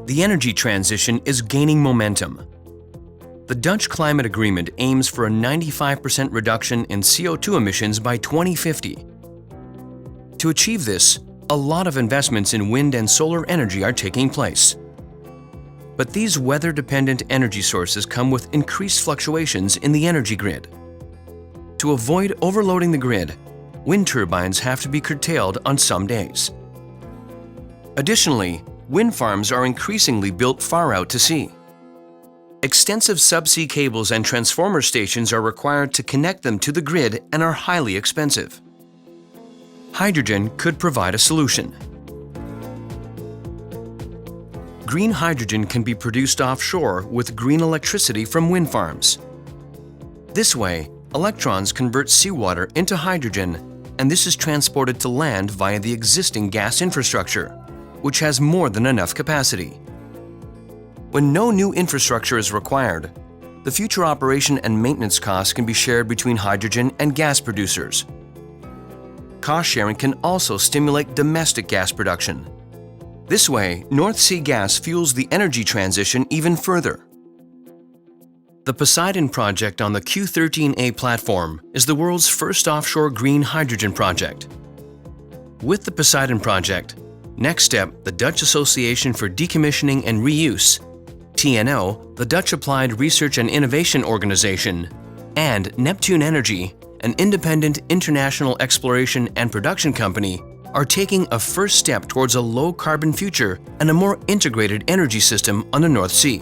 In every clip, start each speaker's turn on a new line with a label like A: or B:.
A: The energy transition is gaining momentum. The Dutch Climate Agreement aims for a 95% reduction in CO2 emissions by 2050. To achieve this, a lot of investments in wind and solar energy are taking place. But these weather-dependent energy sources come with increased fluctuations in the energy grid. To avoid overloading the grid, wind turbines have to be curtailed on some days. Additionally, wind farms are increasingly built far out to sea. Extensive subsea cables and transformer stations are required to connect them to the grid and are highly expensive. Hydrogen could provide a solution. Green hydrogen can be produced offshore with green electricity from wind farms. This way, electrons convert seawater into hydrogen, and this is transported to land via the existing gas infrastructure, which has more than enough capacity. When no new infrastructure is required, the future operation and maintenance costs can be shared between hydrogen and gas producers. Cost sharing can also stimulate domestic gas production. This way, North Sea gas fuels the energy transition even further. The PosHYdon project on the Q13A platform is the world's first offshore green hydrogen project. With the PosHYdon project, next step, the Dutch Association for Decommissioning and Reuse, TNO, the Dutch Applied Research and Innovation Organization, and Neptune Energy, an independent international exploration and production company, are taking a first step towards a low-carbon future and a more integrated energy system on the North Sea.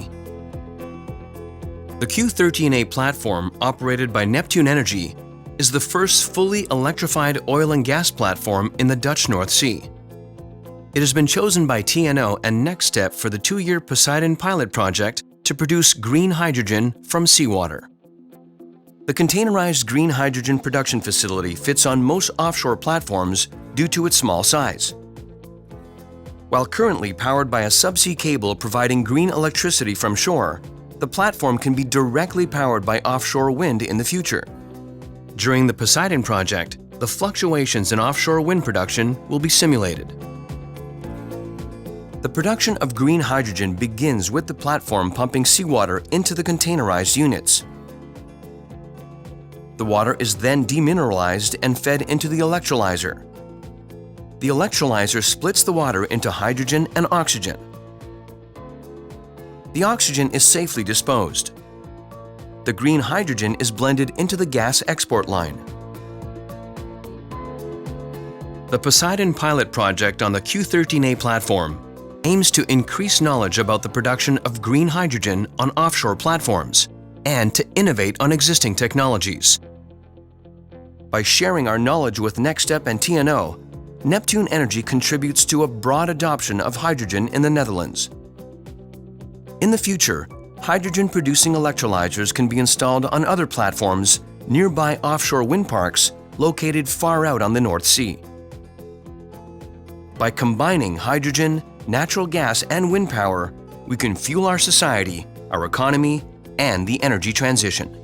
A: The Q13A platform, operated by Neptune Energy, is the first fully electrified oil and gas platform in the Dutch North Sea. It has been chosen by TNO and next step for the 2-year PosHYdon pilot project to produce green hydrogen from seawater. The containerized green hydrogen production facility fits on most offshore platforms due to its small size. While currently powered by a subsea cable providing green electricity from shore, the platform can be directly powered by offshore wind in the future. During the PosHYdon project, the fluctuations in offshore wind production will be simulated. The production of green hydrogen begins with the platform pumping seawater into the containerized units. The water is then demineralized and fed into the electrolyzer. The electrolyzer splits the water into hydrogen and oxygen. The oxygen is safely disposed. The green hydrogen is blended into the gas export line. The PosHYdon pilot project on the Q13A platform aims to increase knowledge about the production of green hydrogen on offshore platforms and to innovate on existing technologies. By sharing our knowledge with NextStep and TNO, Neptune Energy contributes to a broad adoption of hydrogen in the Netherlands. In the future, hydrogen-producing electrolyzers can be installed on other platforms nearby offshore wind parks located far out on the North Sea. By combining hydrogen, natural gas, and wind power, we can fuel our society, our economy, and the energy transition.